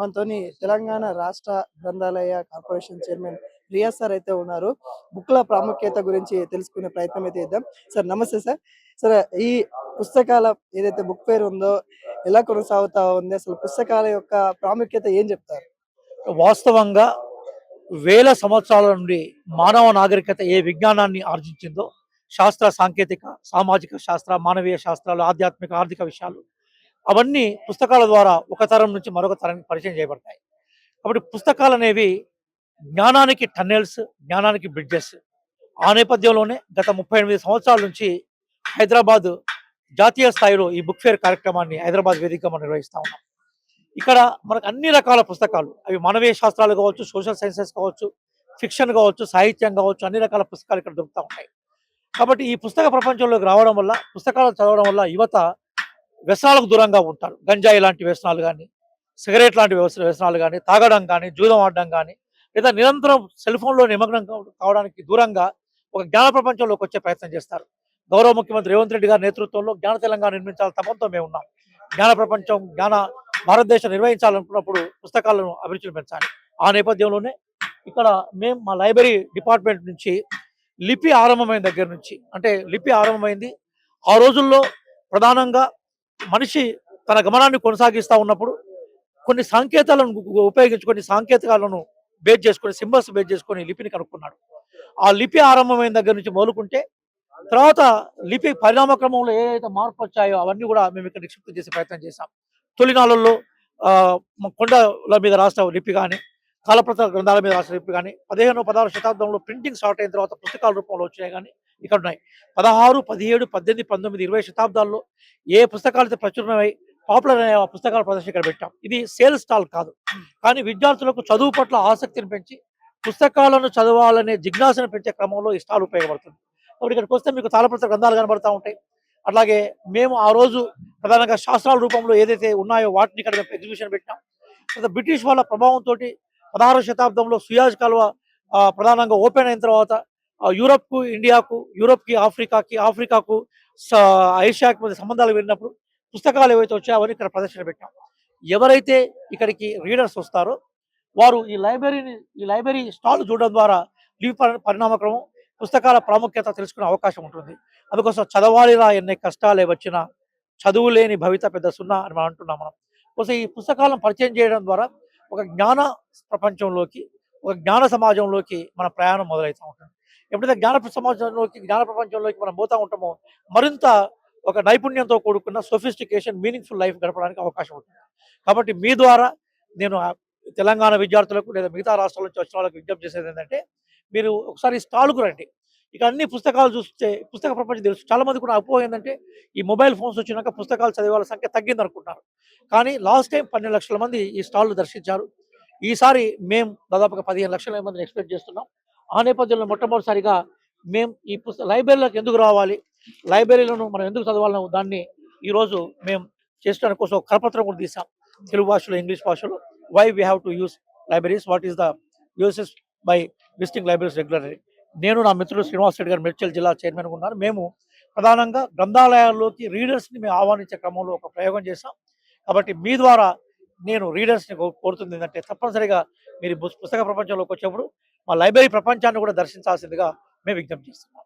మనతోని తెలంగాణ రాష్ట్ర గ్రంథాలయ కార్పొరేషన్ చైర్మన్ రియాజ్ సార్ అయితే ఉన్నారు. బుక్‌ల ప్రాముఖ్యత గురించి తెలుసుకునే ప్రయత్నం అయితే చేద్దాం. సార్ నమస్తే సార్. సార్ ఈ పుస్తకాల ఏదైతే బుక్ ఫేర్ ఉందో ఎలా కొనసాగుతా ఉంది? అసలు పుస్తకాల యొక్క ప్రాముఖ్యత ఏం చెప్తారు? వాస్తవంగా వేల సంవత్సరాల నుండి మానవ నాగరికత ఏ విజ్ఞానాన్ని ఆర్జించిందో శాస్త్ర సాంకేతిక సామాజిక శాస్త్ర మానవీయ శాస్త్రాలు ఆధ్యాత్మిక ఆర్థిక విషయాలు అవన్నీ పుస్తకాల ద్వారా ఒక తరం నుంచి మరొక తరానికి పరిచయం చేయబడతాయి. కాబట్టి పుస్తకాలు అనేవి జ్ఞానానికి టన్నెల్స్, జ్ఞానానికి బ్రిడ్జెస్. ఆ నేపథ్యంలోనే గత 38 సంవత్సరాల నుంచి హైదరాబాద్ జాతీయ స్థాయిలో ఈ బుక్ ఫేర్ కార్యక్రమాన్ని హైదరాబాద్ వేదికగా మనం నిర్వహిస్తా ఉన్నాం. ఇక్కడ మనకు అన్ని రకాల పుస్తకాలు, అవి మానవీయ శాస్త్రాలు కావచ్చు, సోషల్ సైన్సెస్ కావచ్చు, ఫిక్షన్ కావచ్చు, సాహిత్యం కావచ్చు, అన్ని రకాల పుస్తకాలు ఇక్కడ దొరుకుతూ ఉంటాయి. కాబట్టి ఈ పుస్తక ప్రపంచంలోకి రావడం వల్ల, పుస్తకాలు చదవడం వల్ల యువత వ్యసనాలకు దూరంగా ఉంటారు. గంజాయి లాంటి వ్యసనాలు కానీ, సిగరెట్ లాంటి వ్యసనాలు కానీ, తాగడం కానీ, జూదం ఆడడం కానీ, లేదా నిరంతరం సెల్ ఫోన్లో నిమగ్నం కావడానికి దూరంగా ఒక జ్ఞాన ప్రపంచంలోకి వచ్చే ప్రయత్నం చేస్తారు. గౌరవ ముఖ్యమంత్రి రేవంత్ రెడ్డి గారి నేతృత్వంలో జ్ఞాన తెలంగాణ నిర్మించాలని తపంతో మేము ఉన్నాం. జ్ఞాన ప్రపంచం, జ్ఞాన భారతదేశం నిర్వహించాలనుకున్నప్పుడు పుస్తకాలను అభిరుచులు పెంచాలి. ఆ నేపథ్యంలోనే ఇక్కడ మేము మా లైబ్రరీ డిపార్ట్మెంట్ నుంచి లిపి ఆరంభమైన దగ్గర నుంచి, అంటే లిపి ఆరంభమైంది ఆ రోజుల్లో ప్రధానంగా మనిషి తన గమనాన్ని కొనసాగిస్తూ ఉన్నప్పుడు కొన్ని సాంకేతాలను ఉపయోగించి, కొన్ని సాంకేతికాలను బేస్ చేసుకొని, సింబల్స్ బేస్ చేసుకొని లిపిని కనుక్కున్నాడు. ఆ లిపి ఆరంభమైన దగ్గర నుంచి మొదలుకుంటే తర్వాత లిపి పరిణామ క్రమంలో ఏదైతే మార్పులు వచ్చాయో అవన్నీ కూడా మేము ఇక్కడ నిక్షిప్తం చేసే ప్రయత్నం చేశాం. తొలినాళ్ళల్లో కొండల మీద రాసిన లిపి కానీ, కాలప్రత గ్రంథాల మీద రాసిన లిపి కానీ, 15, 16 శతాబ్దంలో ప్రింటింగ్ స్టార్ట్ అయిన తర్వాత పుస్తకాల రూపంలో వచ్చినాయి కానీ ఇక్కడ ఉన్నాయి. 16, 17, 18, 19, 20 శతాబ్దాల్లో ఏ పుస్తకాలు అయితే ప్రచురణమై పాపులర్ అనే ఆ పుస్తకాల ప్రదర్శన ఇక్కడ పెట్టాం. ఇది సేల్ స్టాల్ కాదు, కానీ విద్యార్థులకు చదువు పట్ల ఆసక్తిని పెంచి పుస్తకాలను చదవాలనే జిజ్ఞాసను పెంచే క్రమంలో ఈ స్టాల్ ఉపయోగపడుతుంది. కాబట్టి ఇక్కడికి వస్తే మీకు తాళపత్ర గ్రంథాలు కనబడతా ఉంటాయి. అట్లాగే మేము ఆ రోజు ప్రధానంగా శాస్త్రాల రూపంలో ఏదైతే ఉన్నాయో వాటిని ఇక్కడ మేము ఎగ్జిబిషన్ పెట్టాం. తర్వాత బ్రిటిష్ వాళ్ళ ప్రభావంతో 16వ శతాబ్దంలో సుయాజ్ కాలువ ప్రధానంగా ఓపెన్ అయిన తర్వాత యూరప్కు ఇండియాకు, యూరప్కి ఆఫ్రికాకి, ఆఫ్రికాకు ఏషియాకి మధ్య సంబంధాలు వెళ్ళినప్పుడు పుస్తకాలు ఏవైతే వచ్చాయో అవన్నీ ఇక్కడ ప్రదర్శన పెట్టాం. ఎవరైతే ఇక్కడికి రీడర్స్ వస్తారో వారు ఈ లైబ్రరీ స్టాల్ చూడడం ద్వారా లిపి పరిణామక్రమం, పుస్తకాల ప్రాముఖ్యత తెలుసుకునే అవకాశం ఉంటుంది. అందుకోసం చదవాలిరా ఎన్ని కష్టాలే వచ్చినా, చదువు లేని భవిత పెద్ద సున్నా అని మనం అంటున్నాం. మనం కోసం ఈ పుస్తకాలను పరిచయం చేయడం ద్వారా ఒక జ్ఞాన ప్రపంచంలోకి, ఒక జ్ఞాన సమాజంలోకి మన ప్రయాణం మొదలవుతూ ఉంటుంది. ఎప్పుడైతే జ్ఞాన సమాజంలోకి, జ్ఞాన ప్రపంచంలోకి మనం పోతూ ఉంటామో మరింత ఒక నైపుణ్యంతో కూడుకున్న సొఫిస్టికేషన్, మీనింగ్ఫుల్ లైఫ్ గడపడానికి అవకాశం ఉంటుంది. కాబట్టి మీ ద్వారా నేను తెలంగాణ విద్యార్థులకు లేదా మిగతా రాష్ట్రాల నుంచి వచ్చిన వాళ్ళకి విజ్ఞప్తి చేసేది ఏంటంటే, మీరు ఒకసారి స్టాల్కు రండి. ఇక అన్ని పుస్తకాలు చూస్తే పుస్తక ప్రపంచం తెలుసు. చాలా మంది కూడా అపోహ ఏంటంటే ఈ మొబైల్ ఫోన్స్ వచ్చినాక పుస్తకాలు చదివే వాళ్ళ సంఖ్య తగ్గింది అనుకుంటున్నారు. కానీ లాస్ట్ టైం 12 లక్షల మంది ఈ స్టాల్ను దర్శించారు. ఈసారి మేము దాదాపుగా 15 లక్షల మందిని ఎక్స్పెక్ట్ చేస్తున్నాం. ఆ నేపథ్యంలో మొట్టమొదటిసారిగా మేము ఈ లైబ్రరీలకు ఎందుకు రావాలి, లైబ్రరీలను మనం ఎందుకు చదవాలన్న దాన్ని ఈరోజు మేము చేసుకోవడం కోసం ఒక కరపత్రం కూడా తీసాం. తెలుగు భాషలో, ఇంగ్లీష్ భాషలో, why we have to use libraries, what is the uses by visiting libraries regularly. నేను నా మిత్రుడు శ్రీనివాస్ రెడ్డి గారు మేడ్చల్ జిల్లా చైర్మన్గా ఉన్నారు. మేము ప్రధానంగా గ్రంథాలయాల్లోకి రీడర్స్ని మేము ఆహ్వానించే క్రమంలో ఒక ప్రయోగం చేశాం. కాబట్టి మీ ద్వారా నేను రీడర్స్ని కోరుతుంది ఏంటంటే, తప్పనిసరిగా మీరు పుస్తక ప్రపంచంలోకి వచ్చేప్పుడు మా లైబ్రరీ ప్రపంచాన్ని కూడా దర్శించాల్సిందిగా మేము విజ్ఞప్తి చేస్తున్నాం.